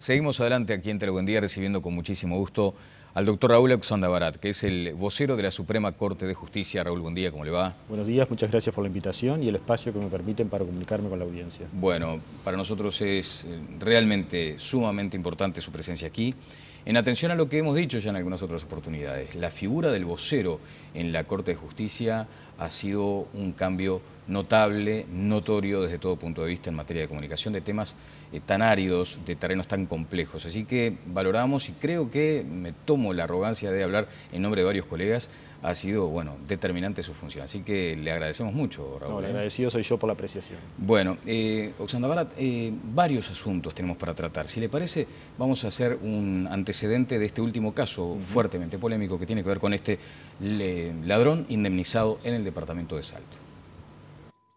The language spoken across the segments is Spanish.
Seguimos adelante aquí en Telebuendía recibiendo con muchísimo gusto al doctor Raúl Oxandabarat, que es el vocero de la Suprema Corte de Justicia. Raúl, buen día, ¿cómo le va? Buenos días, muchas gracias por la invitación y el espacio que me permiten para comunicarme con la audiencia. Bueno, para nosotros es realmente sumamente importante su presencia aquí. En atención a lo que hemos dicho ya en algunas otras oportunidades, la figura del vocero en la Corte de Justicia ha sido un cambio notable, notorio desde todo punto de vista en materia de comunicación, de temas tan áridos, de terrenos tan complejos. Así que valoramos y creo que me tomo la arrogancia de hablar en nombre de varios colegas, ha sido, bueno, determinante su función. Así que le agradecemos mucho, Raúl. No, el agradecido soy yo por la apreciación. Bueno, Oxandabarat, varios asuntos tenemos para tratar. Si le parece, vamos a hacer un antecedente de este último caso fuertemente polémico que tiene que ver con este ladrón indemnizado en el departamento de Salto.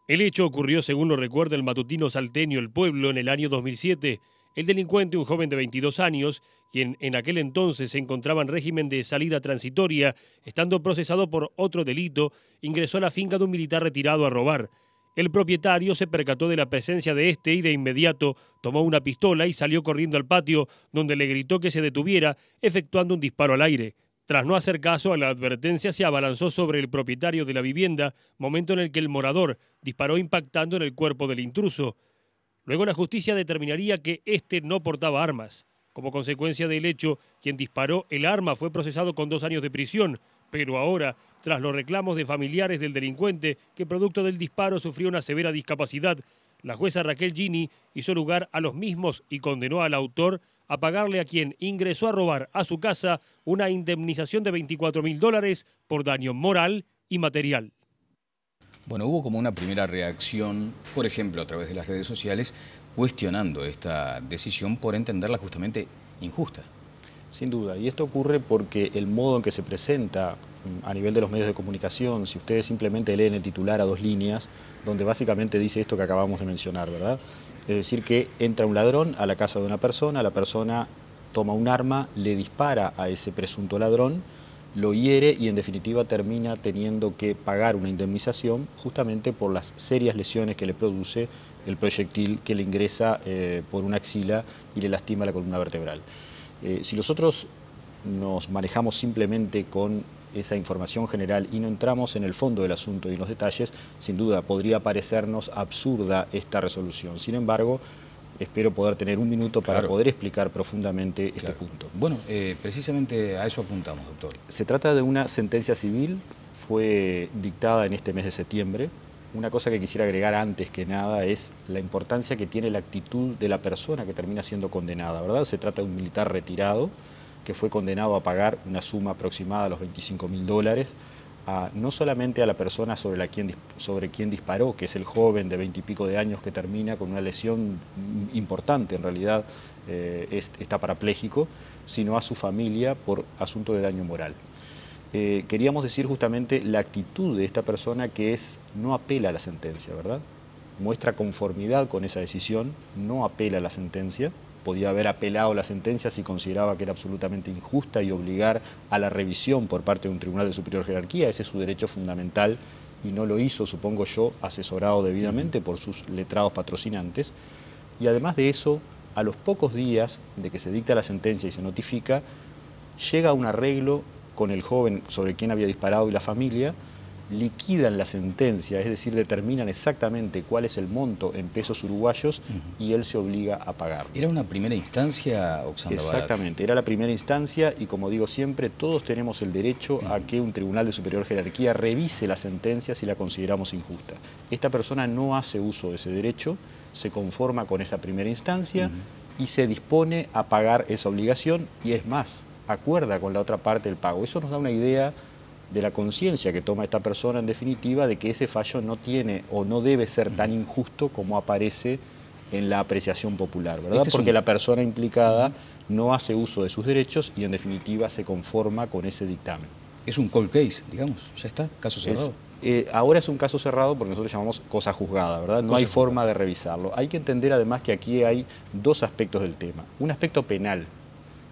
El hecho ocurrió, según lo recuerda el matutino salteño El Pueblo, en el año 2007. El delincuente, un joven de 22 años, quien en aquel entonces se encontraba en régimen de salida transitoria, estando procesado por otro delito, ingresó a la finca de un militar retirado a robar. El propietario se percató de la presencia de este y de inmediato tomó una pistola y salió corriendo al patio, donde le gritó que se detuviera, efectuando un disparo al aire. Tras no hacer caso a la advertencia, se abalanzó sobre el propietario de la vivienda, momento en el que el morador disparó impactando en el cuerpo del intruso. Luego la justicia determinaría que éste no portaba armas. Como consecuencia del hecho, quien disparó el arma fue procesado con 2 años de prisión, pero ahora, tras los reclamos de familiares del delincuente, que producto del disparo sufrió una severa discapacidad, la jueza Raquel Gini hizo lugar a los mismos y condenó al autor a pagarle a quien ingresó a robar a su casa una indemnización de $24.000 por daño moral y material. Bueno, hubo como una primera reacción, por ejemplo, a través de las redes sociales, cuestionando esta decisión por entenderla justamente injusta. Sin duda, y esto ocurre porque el modo en que se presenta a nivel de los medios de comunicación, si ustedes simplemente leen el titular a 2 líneas, donde básicamente dice esto que acabamos de mencionar, ¿verdad? Es decir, que entra un ladrón a la casa de una persona, la persona toma un arma, le dispara a ese presunto ladrón, lo hiere y en definitiva termina teniendo que pagar una indemnización justamente por las serias lesiones que le produce el proyectil que le ingresa por una axila y le lastima la columna vertebral. Si nosotros nos manejamos simplemente con esa información general y no entramos en el fondo del asunto y en los detalles, sin duda podría parecernos absurda esta resolución. Sin embargo, espero poder tener un minuto para poder explicar profundamente este punto. Bueno, precisamente a eso apuntamos, doctor. Se trata de una sentencia civil, fue dictada en este mes de septiembre. Una cosa que quisiera agregar antes que nada es la importancia que tiene la actitud de la persona que termina siendo condenada, ¿verdad? Se trata de un militar retirado que fue condenado a pagar una suma aproximada a los $25.000, no solamente a la persona sobre quien disparó, que es el joven de 20 y pico de años que termina con una lesión importante, en realidad está parapléjico, sino a su familia por asunto de daño moral. Queríamos decir justamente la actitud de esta persona, que no apela a la sentencia, ¿verdad? Muestra conformidad con esa decisión, no apela a la sentencia. Podía haber apelado a la sentencia si consideraba que era absolutamente injusta y obligar a la revisión por parte de un tribunal de superior jerarquía. Ese es su derecho fundamental y no lo hizo, supongo yo, asesorado debidamente por sus letrados patrocinantes. Y además de eso, a los pocos días de que se dicta la sentencia y se notifica, llega un arreglo con el joven sobre quien había disparado y la familia, liquidan la sentencia, es decir, determinan exactamente cuál es el monto en pesos uruguayos y él se obliga a pagar. ¿Era una primera instancia, Oxandabarat? Exactamente, era la primera instancia y como digo siempre, todos tenemos el derecho a que un tribunal de superior jerarquía revise la sentencia si la consideramos injusta. Esta persona no hace uso de ese derecho, se conforma con esa primera instancia y se dispone a pagar esa obligación y es más, acuerda con la otra parte el pago. Eso nos da una idea de la conciencia que toma esta persona, en definitiva, de que ese fallo no tiene o no debe ser tan injusto como aparece en la apreciación popular, ¿verdad? Porque la persona implicada no hace uso de sus derechos y, en definitiva, se conforma con ese dictamen. Es un cold case, digamos, ya está, caso cerrado. Ahora es un caso cerrado porque nosotros llamamos cosa juzgada, ¿verdad? No hay forma de revisarlo. Hay que entender, además, que aquí hay 2 aspectos del tema. Un aspecto penal,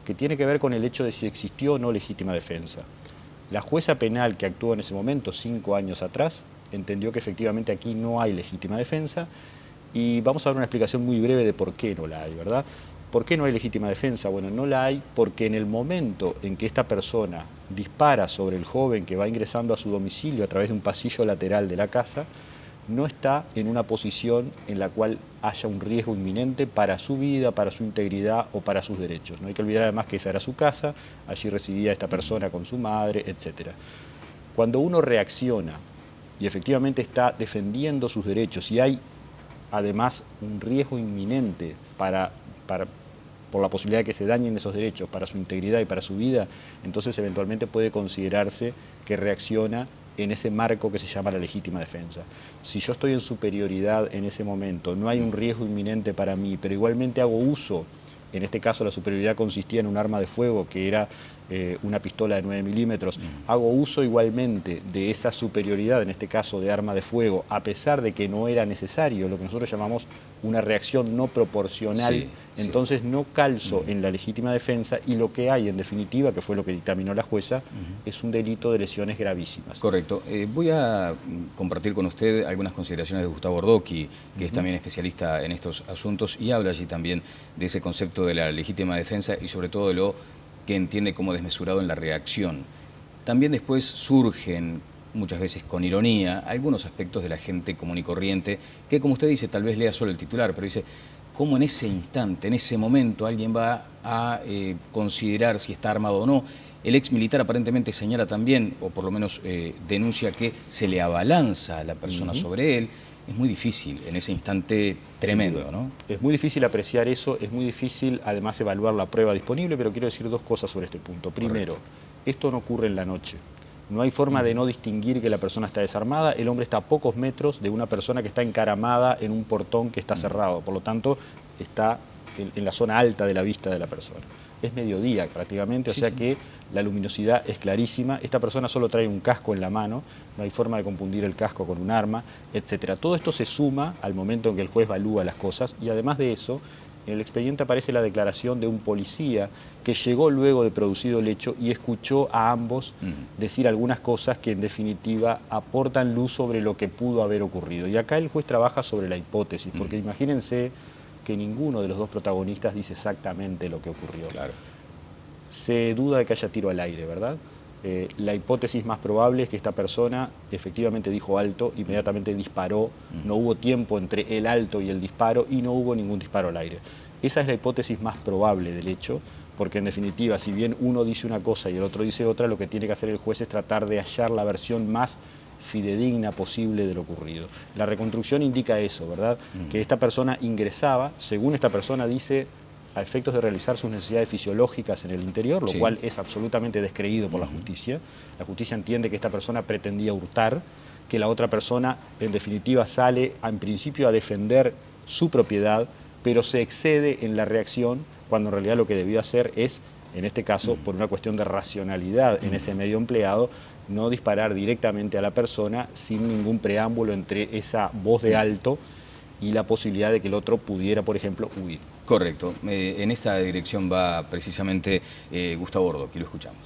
que tiene que ver con el hecho de si existió o no legítima defensa. La jueza penal que actuó en ese momento, 5 años atrás, entendió que efectivamente aquí no hay legítima defensa y vamos a dar una explicación muy breve de por qué no la hay, ¿verdad? ¿Por qué no hay legítima defensa? Bueno, no la hay porque en el momento en que esta persona dispara sobre el joven que va ingresando a su domicilio a través de un pasillo lateral de la casa, no está en una posición en la cual haya un riesgo inminente para su vida, para su integridad o para sus derechos. No hay que olvidar además que esa era su casa, allí residía esta persona con su madre, etc. Cuando uno reacciona y efectivamente está defendiendo sus derechos y hay además un riesgo inminente por la posibilidad de que se dañen esos derechos para su integridad y para su vida, entonces eventualmente puede considerarse que reacciona en ese marco que se llama la legítima defensa. Si yo estoy en superioridad en ese momento, no hay un riesgo inminente para mí, pero igualmente hago uso, en este caso la superioridad consistía en un arma de fuego que era una pistola de 9 milímetros, hago uso igualmente de esa superioridad, en este caso de arma de fuego, a pesar de que no era necesario, lo que nosotros llamamos una reacción no proporcional, entonces no calzo en la legítima defensa y lo que hay en definitiva, que fue lo que dictaminó la jueza, es un delito de lesiones gravísimas. Correcto. Voy a compartir con usted algunas consideraciones de Gustavo Ordocchi, que es también especialista en estos asuntos y habla allí también de ese concepto de la legítima defensa y sobre todo de lo que entiende como desmesurado en la reacción. También después surgen, muchas veces con ironía, algunos aspectos de la gente común y corriente, que como usted dice, tal vez lea solo el titular, pero dice, ¿cómo en ese instante, en ese momento, alguien va a considerar si está armado o no? El ex militar aparentemente señala también, o por lo menos denuncia que se le abalanza a la persona sobre él. Es muy difícil en ese instante tremendo, ¿no? Es muy difícil apreciar eso, es muy difícil además evaluar la prueba disponible, pero quiero decir dos cosas sobre este punto. Primero, esto no ocurre en la noche. No hay forma de no distinguir que la persona está desarmada. El hombre está a pocos metros de una persona que está encaramada en un portón que está cerrado. Por lo tanto, está en la zona alta de la vista de la persona. Es mediodía prácticamente, o sea que la luminosidad es clarísima. Esta persona solo trae un casco en la mano, no hay forma de confundir el casco con un arma, etc. Todo esto se suma al momento en que el juez evalúa las cosas y además de eso, en el expediente aparece la declaración de un policía que llegó luego de producido el hecho y escuchó a ambos decir algunas cosas que en definitiva aportan luz sobre lo que pudo haber ocurrido. Y acá el juez trabaja sobre la hipótesis, porque imagínense que ninguno de los dos protagonistas dice exactamente lo que ocurrió. Claro. Se duda de que haya tiro al aire, ¿verdad? La hipótesis más probable es que esta persona efectivamente dijo alto, inmediatamente disparó, no hubo tiempo entre el alto y el disparo y no hubo ningún disparo al aire. Esa es la hipótesis más probable del hecho, porque en definitiva, si bien uno dice una cosa y el otro dice otra, lo que tiene que hacer el juez es tratar de hallar la versión más fidedigna posible de lo ocurrido. La reconstrucción indica eso, ¿verdad? Que esta persona ingresaba, según esta persona dice, a efectos de realizar sus necesidades fisiológicas en el interior, lo cual es absolutamente descreído por la justicia. La justicia entiende que esta persona pretendía hurtar, que la otra persona en definitiva sale en principio a defender su propiedad, pero se excede en la reacción cuando en realidad lo que debió hacer es, en este caso, por una cuestión de racionalidad en ese medio empleado, no disparar directamente a la persona sin ningún preámbulo entre esa voz de alto y la posibilidad de que el otro pudiera, por ejemplo, huir. Correcto. En esta dirección va precisamente Gustavo Ordocchi, lo escuchamos.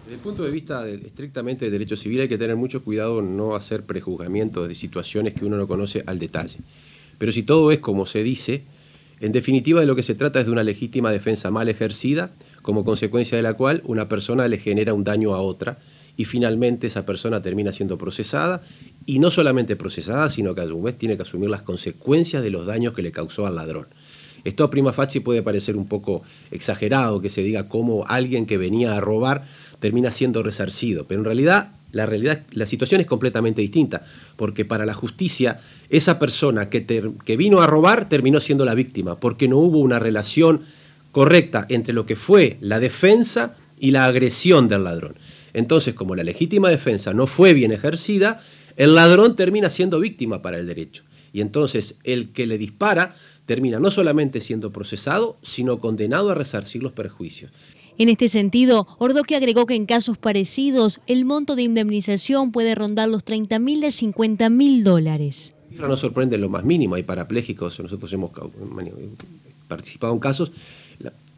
Desde el punto de vista estrictamente de derecho civil hay que tener mucho cuidado en no hacer prejuzgamientos de situaciones que uno no conoce al detalle. Pero si todo es como se dice, en definitiva de lo que se trata es de una legítima defensa mal ejercida, como consecuencia de la cual una persona le genera un daño a otra y finalmente esa persona termina siendo procesada y no solamente procesada, sino que a su vez tiene que asumir las consecuencias de los daños que le causó al ladrón. Esto a prima facie puede parecer un poco exagerado que se diga cómo alguien que venía a robar termina siendo resarcido, pero en realidad la situación es completamente distinta, porque para la justicia esa persona que vino a robar terminó siendo la víctima, porque no hubo una relación correcta entre lo que fue la defensa y la agresión del ladrón. Entonces, como la legítima defensa no fue bien ejercida, el ladrón termina siendo víctima para el derecho. Y entonces el que le dispara termina no solamente siendo procesado, sino condenado a resarcir los perjuicios. En este sentido, Ordocchi agregó que en casos parecidos, el monto de indemnización puede rondar los $30.000 de $50.000. La cifra no sorprende en lo más mínimo, hay parapléjicos, nosotros hemos participado en casos.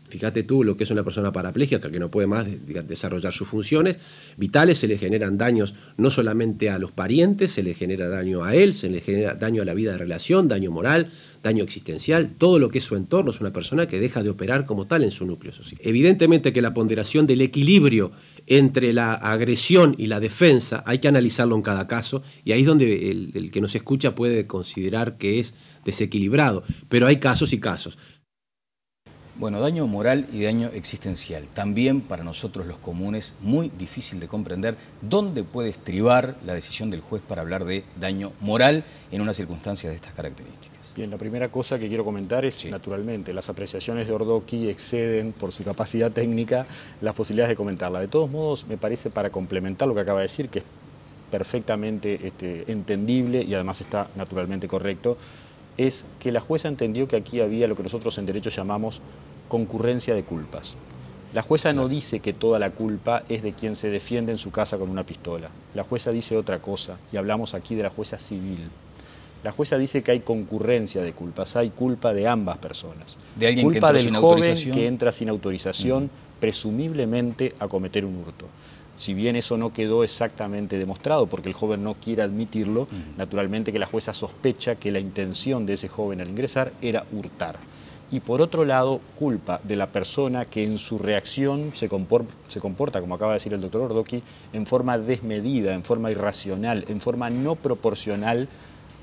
Fíjate tú lo que es una persona parapléjica que no puede más desarrollar sus funciones vitales, se le generan daños no solamente a los parientes, se le genera daño a él, se le genera daño a la vida de relación, daño moral, daño existencial, todo lo que es su entorno. Es una persona que deja de operar como tal en su núcleo social. Evidentemente que la ponderación del equilibrio entre la agresión y la defensa hay que analizarlo en cada caso, y ahí es donde el que nos escucha puede considerar que es desequilibrado, pero hay casos y casos. Bueno, daño moral y daño existencial. También para nosotros los comunes, muy difícil de comprender dónde puede estribar la decisión del juez para hablar de daño moral en una circunstancia de estas características. Bien, la primera cosa que quiero comentar es, naturalmente, las apreciaciones de Ordoqui exceden por su capacidad técnica las posibilidades de comentarla. De todos modos, me parece, para complementar lo que acaba de decir, que es perfectamente entendible y además está naturalmente correcto, es que la jueza entendió que aquí había lo que nosotros en derecho llamamos concurrencia de culpas. La jueza no dice que toda la culpa es de quien se defiende en su casa con una pistola. La jueza dice otra cosa, y hablamos aquí de la jueza civil. La jueza dice que hay concurrencia de culpas, hay culpa de ambas personas. De alguien culpa que del joven que entra sin autorización, presumiblemente a cometer un hurto. Si bien eso no quedó exactamente demostrado, porque el joven no quiere admitirlo, naturalmente que la jueza sospecha que la intención de ese joven al ingresar era hurtar. Y por otro lado, culpa de la persona que en su reacción se comporta, como acaba de decir el doctor Ordoqui, en forma desmedida, en forma irracional, en forma no proporcional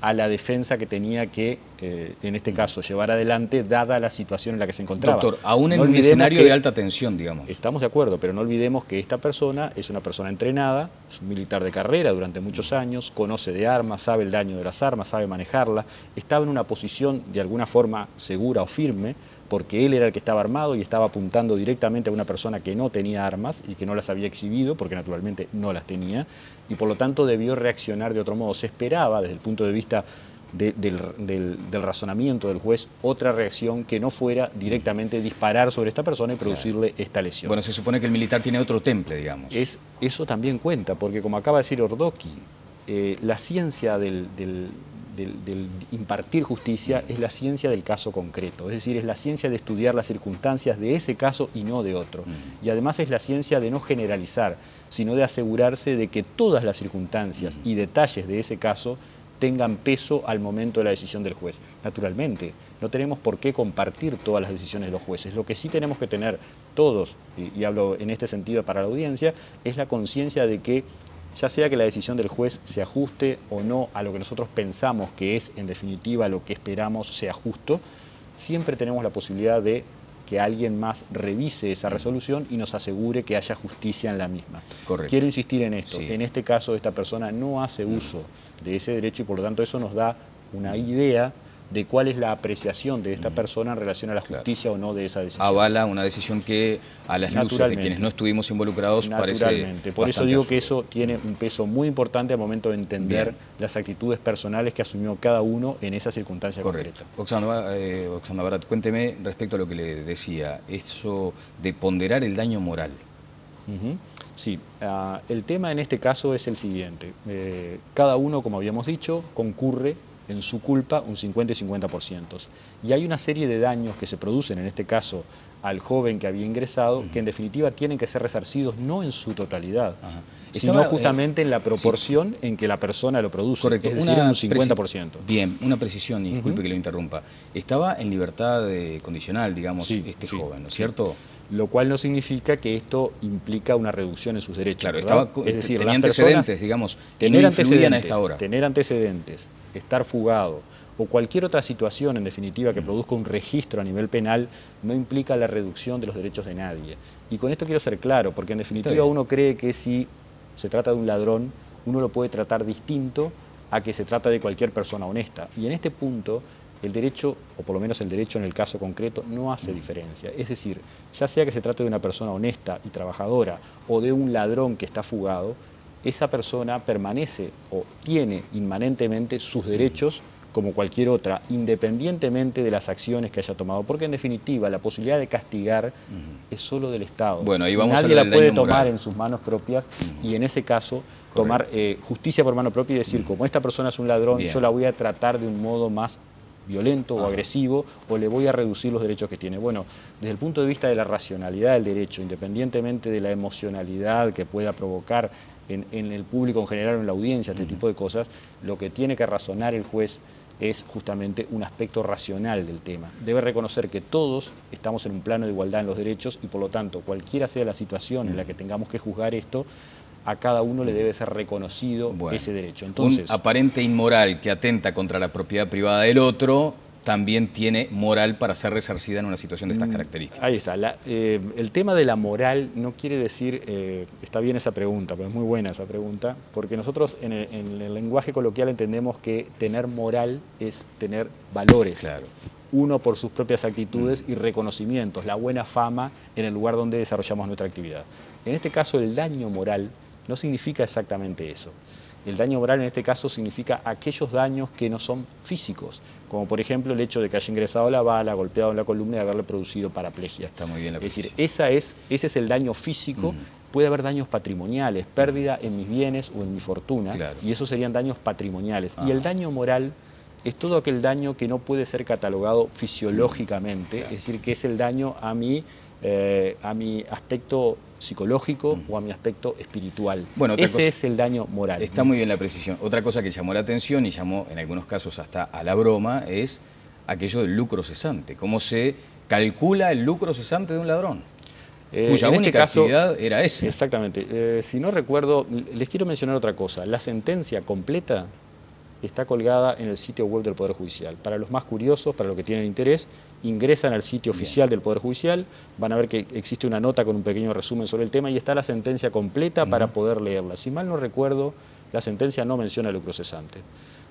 a la defensa que tenía que, en este caso, llevar adelante, dada la situación en la que se encontraba. Doctor, aún en un escenario de alta tensión, digamos. Estamos de acuerdo, pero no olvidemos que esta persona es una persona entrenada, es un militar de carrera durante muchos años, conoce de armas, sabe el daño de las armas, sabe manejarlas, estaba en una posición de alguna forma segura o firme, porque él era el que estaba armado y estaba apuntando directamente a una persona que no tenía armas y que no las había exhibido, porque naturalmente no las tenía, y por lo tanto debió reaccionar de otro modo. Se esperaba, desde el punto de vista del razonamiento del juez, otra reacción que no fuera directamente disparar sobre esta persona y producirle esta lesión. Bueno, se supone que el militar tiene otro temple, digamos. Eso también cuenta, porque como acaba de decir Ordoqui, la ciencia del impartir justicia es la ciencia del caso concreto, es decir, es la ciencia de estudiar las circunstancias de ese caso y no de otro. Y además es la ciencia de no generalizar, sino de asegurarse de que todas las circunstancias y detalles de ese caso tengan peso al momento de la decisión del juez. Naturalmente, no tenemos por qué compartir todas las decisiones de los jueces. Lo que sí tenemos que tener todos, y hablo en este sentido para la audiencia, es la conciencia de que ya sea que la decisión del juez se ajuste o no a lo que nosotros pensamos que es, en definitiva, lo que esperamos sea justo, siempre tenemos la posibilidad de que alguien más revise esa resolución y nos asegure que haya justicia en la misma. Correcto. Quiero insistir en esto. Sí. En este caso, esta persona no hace uso de ese derecho y, por lo tanto, eso nos da una idea de cuál es la apreciación de esta persona en relación a la justicia o no de esa decisión. Avala una decisión que a las luces de quienes no estuvimos involucrados parece Por eso digo absurdo. que eso tiene un peso muy importante al momento de entender las actitudes personales que asumió cada uno en esa circunstancia concreta. Oxana Barat, cuénteme respecto a lo que le decía, eso de ponderar el daño moral. Sí, el tema en este caso es el siguiente. Cada uno, como habíamos dicho, concurre en su culpa un 50 y 50%. Y hay una serie de daños que se producen, en este caso, al joven que había ingresado, que en definitiva tienen que ser resarcidos no en su totalidad, sino justamente en la proporción en que la persona lo produce, correcto, es decir, en un 50%. Bien, una precisión, y disculpe que lo interrumpa. Estaba en libertad condicional, digamos, joven, ¿no es cierto? Lo cual no significa que esto implica una reducción en sus derechos. Claro, ¿verdad? Es decir, tenía antecedentes, digamos, que no influían a esta hora. Tener antecedentes, estar fugado o cualquier otra situación, en definitiva, que produzca un registro a nivel penal, no implica la reducción de los derechos de nadie. Y con esto quiero ser claro, porque en definitiva uno cree que si se trata de un ladrón, uno lo puede tratar distinto a que se trata de cualquier persona honesta. Y en este punto, el derecho, o por lo menos el derecho en el caso concreto, no hace diferencia. Es decir, ya sea que se trate de una persona honesta y trabajadora o de un ladrón que está fugado, esa persona permanece o tiene inmanentemente sus derechos como cualquier otra, independientemente de las acciones que haya tomado, porque en definitiva la posibilidad de castigar es solo del Estado. Bueno, ahí vamos nadie la puede tomar moral en sus manos propias y en ese caso tomar justicia por mano propia y decir, como esta persona es un ladrón, yo la voy a tratar de un modo más violento o agresivo, o le voy a reducir los derechos que tiene. Bueno, desde el punto de vista de la racionalidad del derecho, independientemente de la emocionalidad que pueda provocar en el público en general o en la audiencia este tipo de cosas, lo que tiene que razonar el juez es justamente un aspecto racional del tema. Debe reconocer que todos estamos en un plano de igualdad en los derechos y por lo tanto, cualquiera sea la situación en la que tengamos que juzgar esto, a cada uno le debe ser reconocido ese derecho. Entonces, un aparente inmoral que atenta contra la propiedad privada del otro también tiene moral para ser resarcida en una situación de estas características. Ahí está. El tema de la moral no quiere decir, está bien esa pregunta, pero es muy buena esa pregunta, porque nosotros en el lenguaje coloquial entendemos que tener moral es tener valores. Claro. Uno por sus propias actitudes y reconocimientos, la buena fama en el lugar donde desarrollamos nuestra actividad. En este caso, el daño moral no significa exactamente eso. El daño moral en este caso significa aquellos daños que no son físicos, como por ejemplo el hecho de que haya ingresado la bala, golpeado en la columna y haberle producido paraplegia. Está muy bien la precisión. Es decir, ese es el daño físico. Puede haber daños patrimoniales, pérdida en mis bienes o en mi fortuna, claro, y esos serían daños patrimoniales. Y el daño moral es todo aquel daño que no puede ser catalogado fisiológicamente, es decir, que es el daño a mi aspecto psicológico o a mi aspecto espiritual. Bueno, ese es el daño moral. Está muy bien la precisión. Otra cosa que llamó la atención y llamó en algunos casos hasta a la broma es aquello del lucro cesante. ¿Cómo se calcula el lucro cesante de un ladrón? Cuya única actividad era esa. Exactamente. Si no recuerdo, les quiero mencionar otra cosa. La sentencia completa está colgada en el sitio web del Poder Judicial. Para los más curiosos, para los que tienen interés, ingresan al sitio oficial del Poder Judicial, van a ver que existe una nota con un pequeño resumen sobre el tema y está la sentencia completa para poder leerla. Si mal no recuerdo, la sentencia no menciona lucro cesante.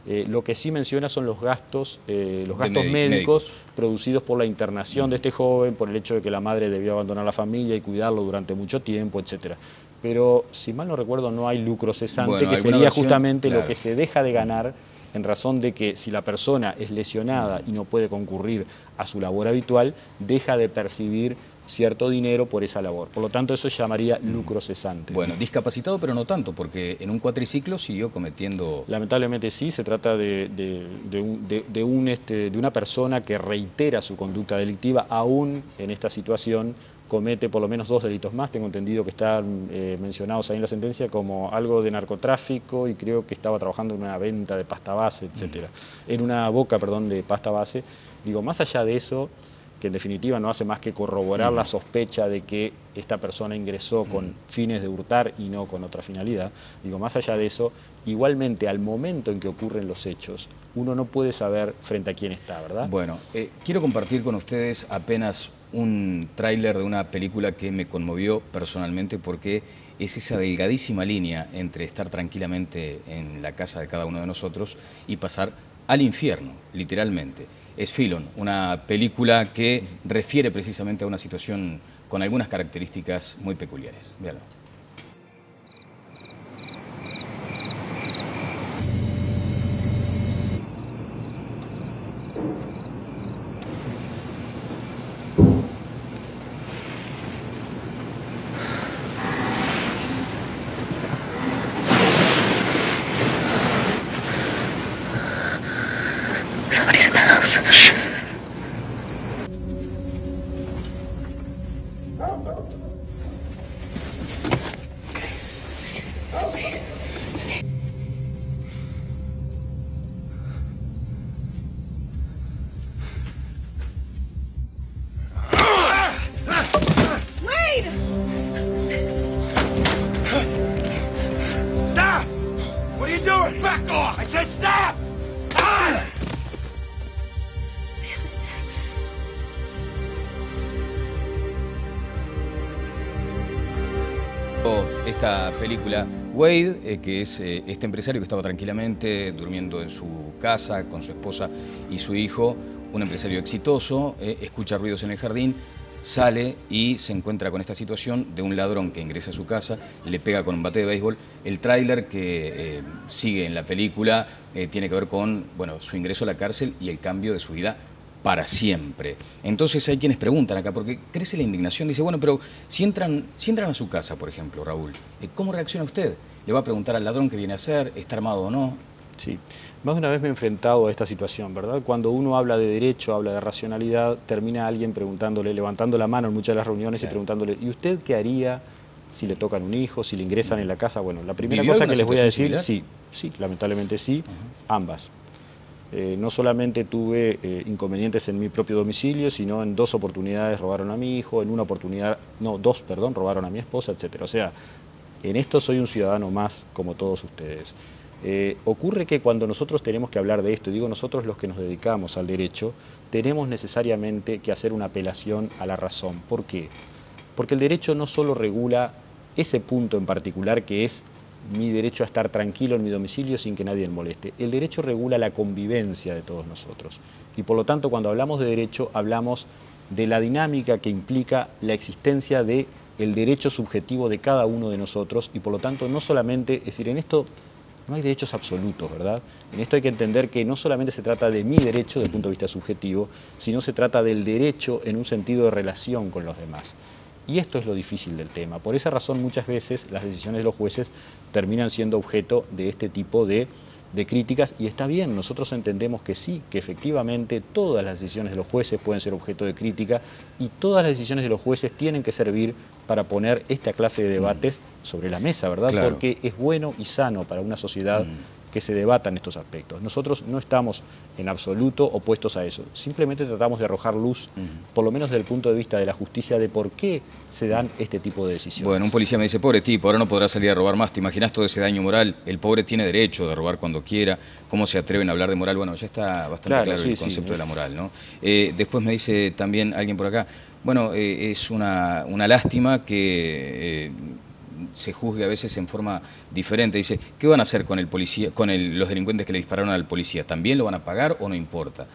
Lo que sí menciona son los gastos médicos producidos por la internación de este joven, por el hecho de que la madre debió abandonar la familia y cuidarlo durante mucho tiempo, etcétera. Pero, si mal no recuerdo, no hay lucro cesante, que sería justamente lo que se deja de ganar en razón de que si la persona es lesionada y no puede concurrir a su labor habitual, deja de percibir cierto dinero por esa labor. Por lo tanto, eso se llamaría lucro cesante. Bueno, discapacitado, pero no tanto, porque en un cuatriciclo siguió cometiendo... Lamentablemente sí, se trata de una persona que reitera su conducta delictiva, aún en esta situación comete por lo menos 2 delitos más. Tengo entendido que están mencionados ahí en la sentencia como algo de narcotráfico y creo que estaba trabajando en una venta de pasta base, etcétera. En una boca, perdón, de pasta base. Digo, más allá de eso, que en definitiva no hace más que corroborar la sospecha de que esta persona ingresó con fines de hurtar y no con otra finalidad. Digo, más allá de eso, igualmente al momento en que ocurren los hechos, uno no puede saber frente a quién está, ¿verdad? Bueno, quiero compartir con ustedes apenas un tráiler de una película que me conmovió personalmente porque es esa delgadísima línea entre estar tranquilamente en la casa de cada uno de nosotros y pasar al infierno, literalmente. Es Philon, una película que refiere precisamente a una situación con algunas características muy peculiares. Véalo. Somebody's in the house. Wade! Stop! What are you doing? Back off! I said stop! Ah! Esta película, Wade, que es este empresario que estaba tranquilamente durmiendo en su casa con su esposa y su hijo, un empresario exitoso, escucha ruidos en el jardín, sale y se encuentra con esta situación de un ladrón que ingresa a su casa, le pega con un bate de béisbol. El tráiler que sigue en la película tiene que ver con su ingreso a la cárcel y el cambio de su vida para siempre. Entonces hay quienes preguntan acá, porque crece la indignación, dice, bueno, pero si entran a su casa, por ejemplo, Raúl, ¿cómo reacciona usted? ¿Le va a preguntar al ladrón qué viene a hacer? ¿Está armado o no? Sí. Más de una vez me he enfrentado a esta situación, ¿verdad? Cuando uno habla de derecho, habla de racionalidad, termina alguien preguntándole, levantando la mano en muchas de las reuniones y preguntándole, ¿y usted qué haría si le tocan un hijo, si le ingresan en la casa? Bueno, la primera cosa que les voy a decir, sí, lamentablemente sí, ambas. No solamente tuve inconvenientes en mi propio domicilio, sino en 2 oportunidades robaron a mi hijo, en una oportunidad, no, 2, perdón, robaron a mi esposa, etc. O sea, en esto soy un ciudadano más como todos ustedes. Ocurre que cuando nosotros tenemos que hablar de esto, y digo nosotros los que nos dedicamos al derecho, tenemos necesariamente que hacer una apelación a la razón. ¿Por qué? Porque el derecho no solo regula ese punto en particular que es mi derecho a estar tranquilo en mi domicilio sin que nadie me moleste. El derecho regula la convivencia de todos nosotros. Y por lo tanto, cuando hablamos de derecho, hablamos de la dinámica que implica la existencia del derecho subjetivo de cada uno de nosotros y por lo tanto no solamente, es decir, en esto no hay derechos absolutos, ¿verdad? En esto hay que entender que no solamente se trata de mi derecho desde el punto de vista subjetivo, sino se trata del derecho en un sentido de relación con los demás. Y esto es lo difícil del tema. Por esa razón, muchas veces las decisiones de los jueces terminan siendo objeto de este tipo de críticas, y está bien, nosotros entendemos que sí, que efectivamente todas las decisiones de los jueces pueden ser objeto de crítica y todas las decisiones de los jueces tienen que servir para poner esta clase de debates sobre la mesa, ¿verdad? Claro. Porque es bueno y sano para una sociedad que se debatan estos aspectos. Nosotros no estamos en absoluto opuestos a eso, simplemente tratamos de arrojar luz, por lo menos desde el punto de vista de la justicia, de por qué se dan este tipo de decisiones. Bueno, un policía me dice, pobre tipo, ahora no podrá salir a robar más, ¿te imaginas todo ese daño moral? El pobre tiene derecho de robar cuando quiera, ¿cómo se atreven a hablar de moral? Bueno, ya está bastante claro el concepto de la moral, ¿no? Después me dice también alguien por acá, bueno, es una lástima que se juzgue a veces en forma diferente. Dice, ¿qué van a hacer con el policía, con los delincuentes que le dispararon al policía? ¿También lo van a pagar o no importa?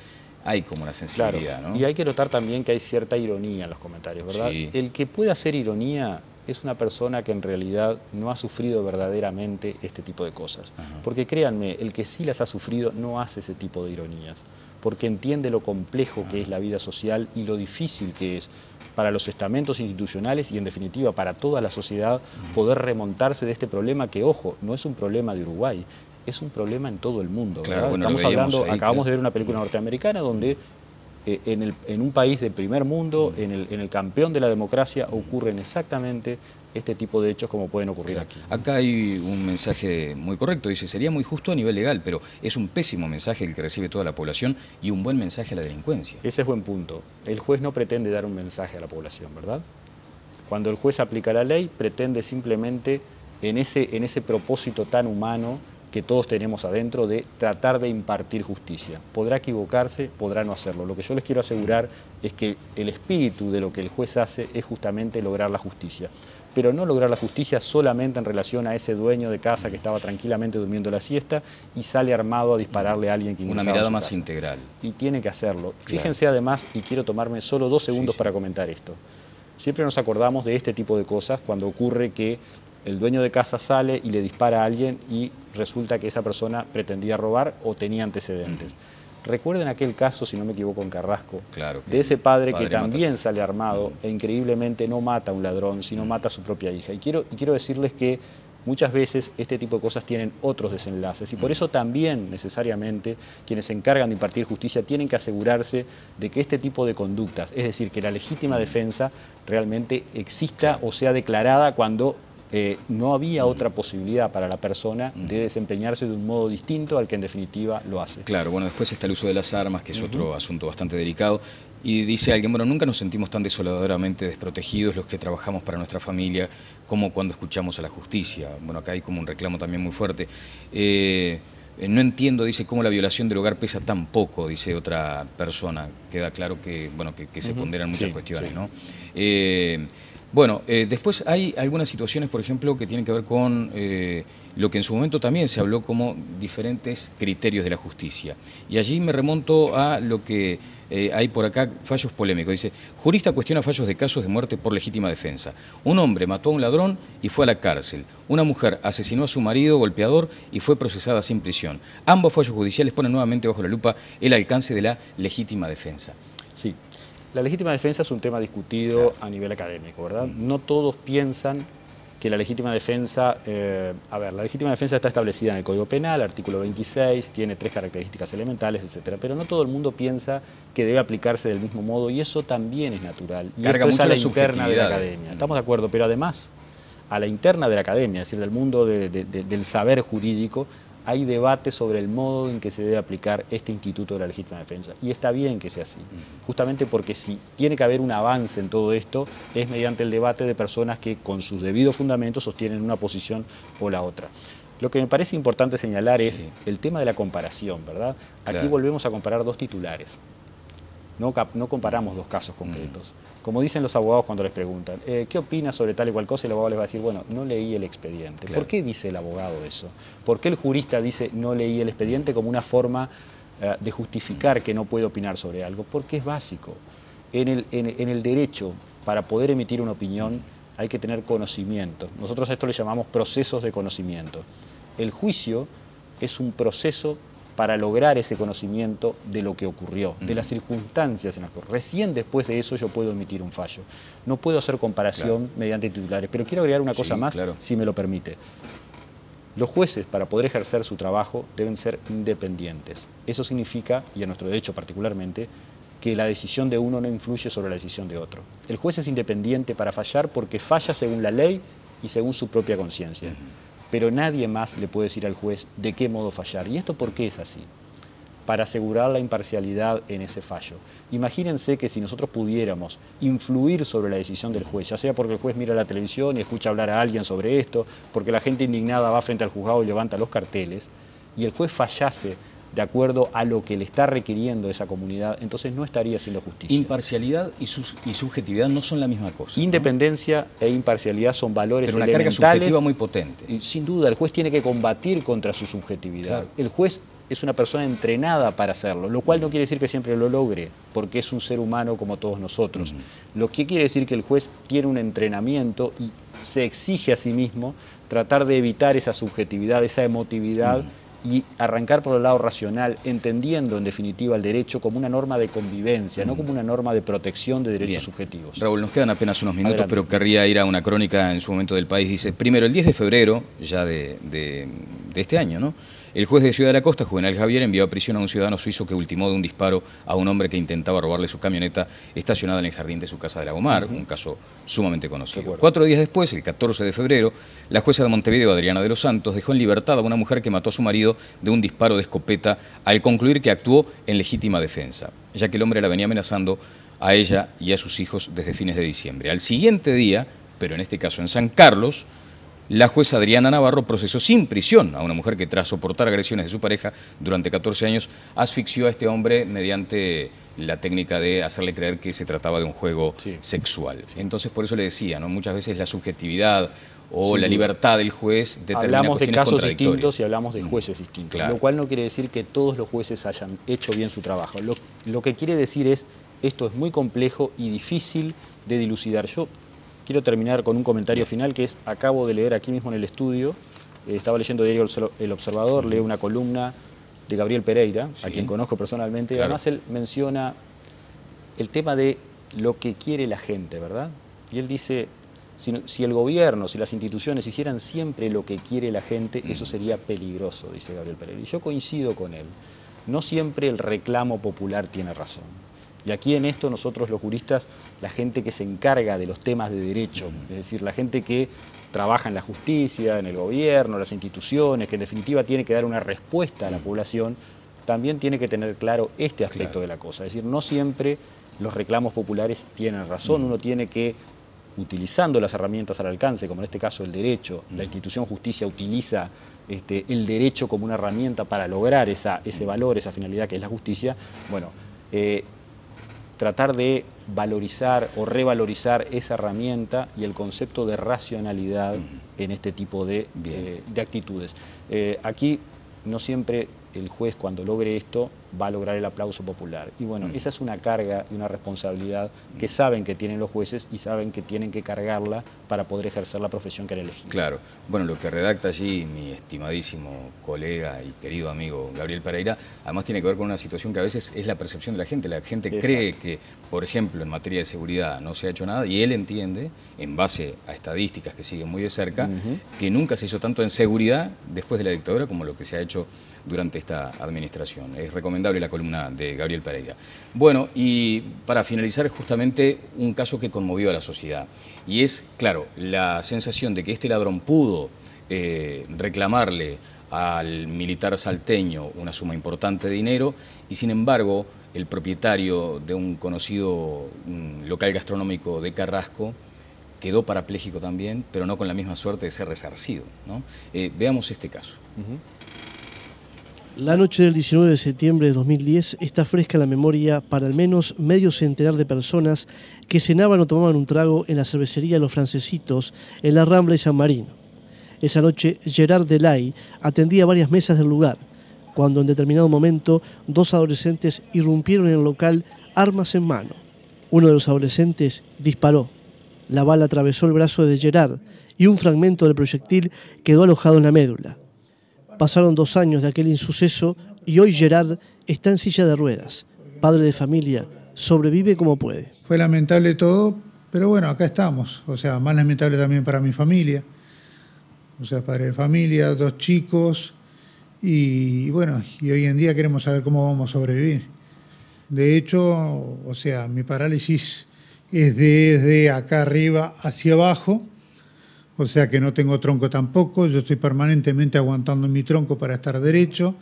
Hay como una sensibilidad, claro, ¿no? Y hay que notar también que hay cierta ironía en los comentarios, ¿verdad? Sí. El que puede hacer ironía es una persona que en realidad no ha sufrido verdaderamente este tipo de cosas. Porque créanme, el que sí las ha sufrido no hace ese tipo de ironías, porque entiende lo complejo que es la vida social y lo difícil que es para los estamentos institucionales y en definitiva para toda la sociedad poder remontarse de este problema que, ojo, no es un problema de Uruguay, es un problema en todo el mundo. Claro, bueno, estamos hablando, ahí, acabamos de ver una película norteamericana donde en un país de primer mundo, en el campeón de la democracia, ocurren exactamente este tipo de hechos como pueden ocurrir aquí. Acá hay un mensaje muy correcto, dice, sería muy justo a nivel legal, pero es un pésimo mensaje el que recibe toda la población y un buen mensaje a la delincuencia. Ese es buen punto. El juez no pretende dar un mensaje a la población, ¿verdad? Cuando el juez aplica la ley, pretende simplemente en ese propósito tan humano que todos tenemos adentro de tratar de impartir justicia. Podrá equivocarse, podrá no hacerlo. Lo que yo les quiero asegurar es que el espíritu de lo que el juez hace es justamente lograr la justicia. Pero no lograr la justicia solamente en relación a ese dueño de casa que estaba tranquilamente durmiendo la siesta y sale armado a dispararle a alguien que ingresaba Una mirada a su más casa. integral. Y tiene que hacerlo. Claro. Fíjense además, y quiero tomarme solo 2 segundos para comentar esto. Siempre nos acordamos de este tipo de cosas cuando ocurre que el dueño de casa sale y le dispara a alguien y resulta que esa persona pretendía robar o tenía antecedentes. Recuerden aquel caso, si no me equivoco, en Carrasco, Claro, de ese padre que mata a también su- sale armado e increíblemente no mata a un ladrón, sino mata a su propia hija. Y quiero decirles que muchas veces este tipo de cosas tienen otros desenlaces y por eso también necesariamente quienes se encargan de impartir justicia tienen que asegurarse de que este tipo de conductas, es decir, que la legítima defensa realmente exista o sea declarada cuando no había otra posibilidad para la persona de desempeñarse de un modo distinto al que en definitiva lo hace. Claro, bueno, después está el uso de las armas, que es otro asunto bastante delicado. Y dice alguien, bueno, nunca nos sentimos tan desoladoramente desprotegidos los que trabajamos para nuestra familia como cuando escuchamos a la justicia. Bueno, acá hay como un reclamo también muy fuerte. No entiendo, dice, cómo la violación del hogar pesa tan poco, dice otra persona. Queda claro que, bueno, que se ponderan muchas cuestiones, ¿no? Bueno, después hay algunas situaciones, por ejemplo, que tienen que ver con lo que en su momento también se habló como diferentes criterios de la justicia. Y allí me remonto a lo que hay por acá, fallos polémicos. Dice, jurista cuestiona fallos de casos de muerte por legítima defensa. Un hombre mató a un ladrón y fue a la cárcel. Una mujer asesinó a su marido golpeador y fue procesada sin prisión. Ambos fallos judiciales ponen nuevamente bajo la lupa el alcance de la legítima defensa. Sí. La legítima defensa es un tema discutido a nivel académico, ¿verdad? No todos piensan que la legítima defensa, la legítima defensa está establecida en el Código Penal, artículo 26, tiene 3 características elementales, etcétera, pero no todo el mundo piensa que debe aplicarse del mismo modo y eso también es natural. Y carga esto mucho es a la la interna de la subjetividad. academia. Estamos de acuerdo, pero además a la interna de la academia, es decir, del mundo del saber jurídico, hay debate sobre el modo en que se debe aplicar este instituto de la legítima defensa. Y está bien que sea así, justamente porque si tiene que haber un avance en todo esto, es mediante el debate de personas que con sus debidos fundamentos sostienen una posición o la otra. Lo que me parece importante señalar es el tema de la comparación, ¿verdad? Aquí Claro. volvemos a comparar 2 titulares. No comparamos 2 casos concretos. Como dicen los abogados cuando les preguntan, ¿qué opinas sobre tal y cual cosa? Y el abogado les va a decir, bueno, no leí el expediente. Claro. ¿Por qué dice el abogado eso? ¿Por qué el jurista dice no leí el expediente como una forma de justificar que no puede opinar sobre algo? Porque es básico. En el derecho, para poder emitir una opinión, hay que tener conocimiento. Nosotros a esto le llamamos procesos de conocimiento. El juicio es un proceso para lograr ese conocimiento de lo que ocurrió, de las circunstancias en las que ocurrió. Recién después de eso yo puedo emitir un fallo. No puedo hacer comparación mediante titulares, pero quiero agregar una cosa más, si me lo permite. Los jueces, para poder ejercer su trabajo, deben ser independientes. Eso significa, y en nuestro derecho particularmente, que la decisión de uno no influye sobre la decisión de otro. El juez es independiente para fallar porque falla según la ley y según su propia conciencia. Pero nadie más le puede decir al juez de qué modo fallar. ¿Y esto por qué es así? Para asegurar la imparcialidad en ese fallo. Imagínense que si nosotros pudiéramos influir sobre la decisión del juez, ya sea porque el juez mira la televisión y escucha hablar a alguien sobre esto, porque la gente indignada va frente al juzgado y levanta los carteles, y el juez fallase de acuerdo a lo que le está requiriendo esa comunidad, entonces no estaría haciendo justicia. Imparcialidad y subjetividad no son la misma cosa. Independencia e imparcialidad son valores pero una elementales. carga subjetiva muy potente. Y sin duda, el juez tiene que combatir contra su subjetividad. Claro. El juez es una persona entrenada para hacerlo, lo cual no quiere decir que siempre lo logre, porque es un ser humano como todos nosotros. Lo que quiere decir que el juez tiene un entrenamiento y se exige a sí mismo tratar de evitar esa subjetividad, esa emotividad, y arrancar por el lado racional, entendiendo en definitiva el derecho como una norma de convivencia, no como una norma de protección de derechos subjetivos. Raúl, nos quedan apenas unos minutos, Adelante. pero querría ir a una crónica en su momento del País. Dice, primero, el 10 de febrero, ya de este año, ¿no? El juez de Ciudad de la Costa, Juvenal Javier, envió a prisión a un ciudadano suizo que ultimó de un disparo a un hombre que intentaba robarle su camioneta estacionada en el jardín de su casa de Lagomar, un caso sumamente conocido. 4 días después, el 14 de febrero, la jueza de Montevideo, Adriana de los Santos, dejó en libertad a una mujer que mató a su marido de un disparo de escopeta al concluir que actuó en legítima defensa, ya que el hombre la venía amenazando a ella y a sus hijos desde fines de diciembre. Al siguiente día, pero en este caso en San Carlos, la jueza Adriana Navarro procesó sin prisión a una mujer que tras soportar agresiones de su pareja durante 14 años asfixió a este hombre mediante la técnica de hacerle creer que se trataba de un juego sexual. Entonces por eso le decía, ¿no? Muchas veces la subjetividad o la libertad del juez determina hablamos de cuestiones casos contradictorias. distintos y hablamos de jueces distintos, Claro. lo cual no quiere decir que todos los jueces hayan hecho bien su trabajo. Lo que quiere decir es, esto es muy complejo y difícil de dilucidar. Yo quiero terminar con un comentario final que es, acabo de leer aquí mismo en el estudio, estaba leyendo diario El Observador, leo una columna de Gabriel Pereira, a quien conozco personalmente, Claro. además él menciona el tema de lo que quiere la gente, ¿verdad? Y él dice, si el gobierno, si las instituciones hicieran siempre lo que quiere la gente, eso sería peligroso, dice Gabriel Pereira. Y yo coincido con él. No siempre el reclamo popular tiene razón. Y aquí en esto nosotros los juristas, la gente que se encarga de los temas de derecho, es decir, la gente que trabaja en la justicia, en el gobierno, las instituciones, que en definitiva tiene que dar una respuesta a la población, también tiene que tener claro este aspecto de la cosa. Es decir, no siempre los reclamos populares tienen razón, uno tiene que, utilizando las herramientas al alcance, como en este caso el derecho, la institución justicia utiliza el derecho como una herramienta para lograr ese valor, esa finalidad que es la justicia, bueno, tratar de valorizar o revalorizar esa herramienta y el concepto de racionalidad en este tipo de actitudes. Aquí no siempre el juez, cuando logre esto, va a lograr el aplauso popular. Y bueno, esa es una carga y una responsabilidad que saben que tienen los jueces y saben que tienen que cargarla para poder ejercer la profesión que han elegido. Claro. Bueno, lo que redacta allí mi estimadísimo colega y querido amigo Gabriel Pereira, además tiene que ver con una situación que a veces es la percepción de la gente. La gente cree que, por ejemplo, en materia de seguridad no se ha hecho nada y él entiende, en base a estadísticas que siguen muy de cerca, que nunca se hizo tanto en seguridad después de la dictadura como lo que se ha hecho durante esta administración. Es recomendable la columna de Gabriel Pereira. Bueno, y para finalizar, justamente un caso que conmovió a la sociedad. Y es, claro, la sensación de que este ladrón pudo reclamarle al militar salteño una suma importante de dinero y, sin embargo, el propietario de un conocido local gastronómico de Carrasco quedó parapléjico también, pero no con la misma suerte de ser resarcido, ¿no? Veamos este caso. La noche del 19 de septiembre de 2010 está fresca en la memoria para al menos medio centenar de personas que cenaban o tomaban un trago en la cervecería Los Francesitos en la Rambla y San Marino. Esa noche, Gerard Delay atendía varias mesas del lugar, cuando en determinado momento 2 adolescentes irrumpieron en el local armas en mano. Uno de los adolescentes disparó. La bala atravesó el brazo de Gerard y un fragmento del proyectil quedó alojado en la médula. Pasaron 2 años de aquel insuceso y hoy Gerard está en silla de ruedas. Padre de familia, sobrevive como puede. Fue lamentable todo, pero bueno, acá estamos. O sea, más lamentable también para mi familia. O sea, padre de familia, 2 chicos. Y bueno, y hoy en día queremos saber cómo vamos a sobrevivir. De hecho, o sea, mi parálisis es desde acá arriba hacia abajo. O sea que no tengo tronco tampoco, yo estoy permanentemente aguantando mi tronco para estar derecho.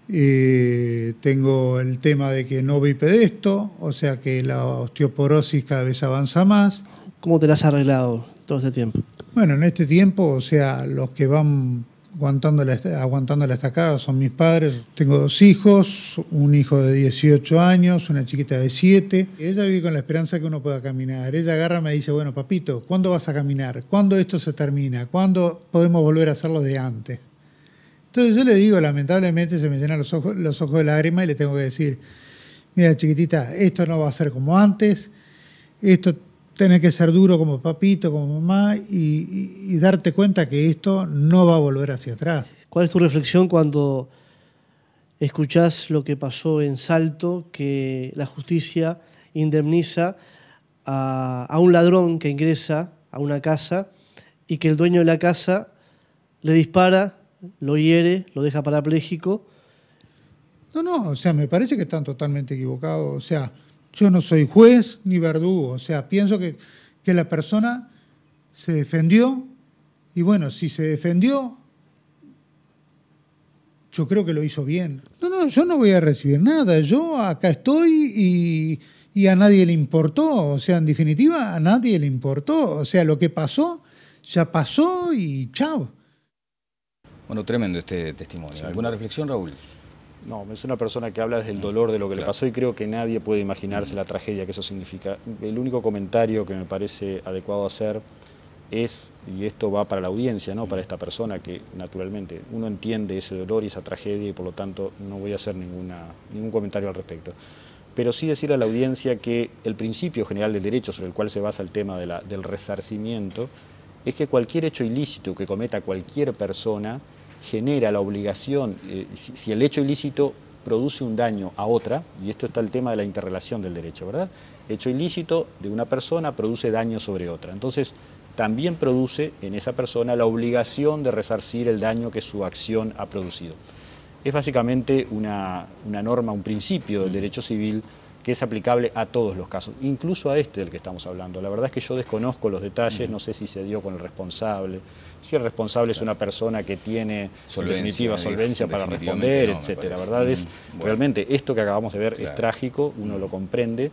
Tengo el tema de que no bipedesto, o sea que la osteoporosis cada vez avanza más. ¿Cómo te la has arreglado todo este tiempo? Bueno, en este tiempo, o sea, los que van aguantando la estacada son mis padres. Tengo 2 hijos, un hijo de 18 años, una chiquita de 7. Ella vive con la esperanza que uno pueda caminar. Ella agarra y me dice, bueno, papito, ¿cuándo vas a caminar? ¿Cuándo esto se termina? ¿Cuándo podemos volver a hacerlo de antes? Entonces yo le digo, lamentablemente se me llenan los ojos de lágrimas y le tengo que decir, mira, chiquitita, esto no va a ser como antes, esto tenés que ser duro como papito, como mamá y darte cuenta que esto no va a volver hacia atrás. ¿Cuál es tu reflexión cuando escuchás lo que pasó en Salto, que la justicia indemniza a un ladrón que ingresa a una casa y que el dueño de la casa le dispara, lo hiere, lo deja parapléjico? No, o sea, me parece que están totalmente equivocados, o sea, yo no soy juez ni verdugo, o sea, pienso que la persona se defendió y bueno, si se defendió, yo creo que lo hizo bien. No, yo no voy a recibir nada, yo acá estoy y a nadie le importó, o sea, en definitiva, a nadie le importó, o sea, lo que pasó, ya pasó y chao. Bueno, tremendo este testimonio. ¿Alguna reflexión, Raúl? No, es una persona que habla desde el dolor de lo que le pasó y creo que nadie puede imaginarse la tragedia que eso significa. El único comentario que me parece adecuado hacer es, y esto va para la audiencia, ¿no? Para esta persona que naturalmente uno entiende ese dolor y esa tragedia y por lo tanto no voy a hacer ningún comentario al respecto. Pero sí decir a la audiencia que el principio general del derecho sobre el cual se basa el tema del resarcimiento es que cualquier hecho ilícito que cometa cualquier persona genera la obligación, si el hecho ilícito produce un daño a otra, y esto está el tema de la interrelación del derecho, ¿verdad? Hecho ilícito de una persona produce daño sobre otra. Entonces, también produce en esa persona la obligación de resarcir el daño que su acción ha producido. Es básicamente una norma, un principio del derecho civil que es aplicable a todos los casos, incluso a este del que estamos hablando. La verdad es que yo desconozco los detalles, no sé si se dio con el responsable, si el responsable es una persona que tiene en definitiva solvencia para responder, etcétera. ¿Verdad? Es realmente esto que acabamos de ver es trágico, uno lo comprende.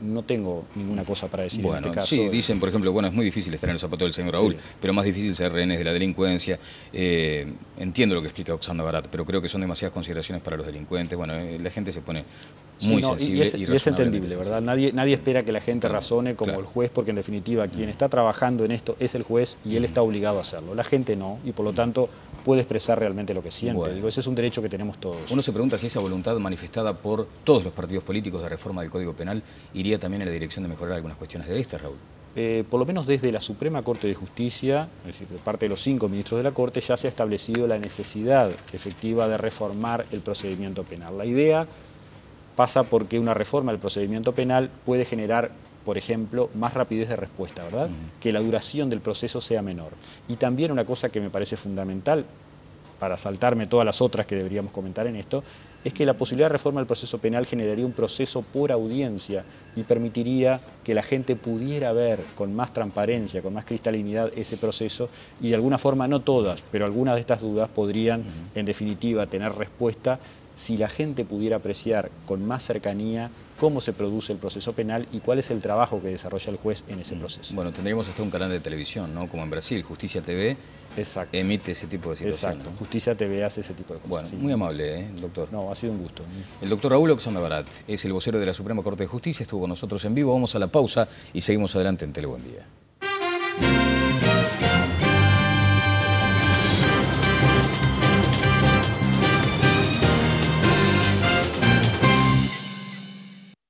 No tengo ninguna cosa para decir en este caso. Sí, dicen, por ejemplo, bueno, es muy difícil estar en los zapatos del señor Raúl, pero más difícil ser rehenes de la delincuencia. Entiendo lo que explica Oxana Barat, pero creo que son demasiadas consideraciones para los delincuentes. Bueno, la gente se pone muy sensible y es entendible, ¿verdad? Nadie espera que la gente razone como el juez, porque en definitiva quien está trabajando en esto es el juez y él está obligado a hacerlo. La gente no, y por lo tanto puede expresar realmente lo que siente. Bueno. Digo, ese es un derecho que tenemos todos. Uno se pregunta si esa voluntad manifestada por todos los partidos políticos de reforma del Código Penal iría también en la dirección de mejorar algunas cuestiones de estas, Raúl. Por lo menos desde la Suprema Corte de Justicia, es decir, de parte de los 5 ministros de la Corte, ya se ha establecido la necesidad efectiva de reformar el procedimiento penal. La idea pasa porque una reforma del procedimiento penal puede generar, por ejemplo, más rapidez de respuesta, ¿verdad? Que la duración del proceso sea menor. Y también una cosa que me parece fundamental, para saltarme todas las otras que deberíamos comentar en esto, es que la posibilidad de reforma del proceso penal generaría un proceso por audiencia y permitiría que la gente pudiera ver con más transparencia, con más cristalinidad ese proceso y de alguna forma, no todas, pero algunas de estas dudas podrían, en definitiva, tener respuesta si la gente pudiera apreciar con más cercanía cómo se produce el proceso penal y cuál es el trabajo que desarrolla el juez en ese proceso. Bueno, tendríamos hasta un canal de televisión, ¿no? Como en Brasil, Justicia TV. Exacto. Emite ese tipo de situaciones. Exacto. Justicia TV hace ese tipo de cosas. Bueno, sí. muy amable, doctor. No, ha sido un gusto. El doctor Raúl Oxana Barat es el vocero de la Suprema Corte de Justicia, estuvo con nosotros en vivo. Vamos a la pausa y seguimos adelante en Tele Buen Día.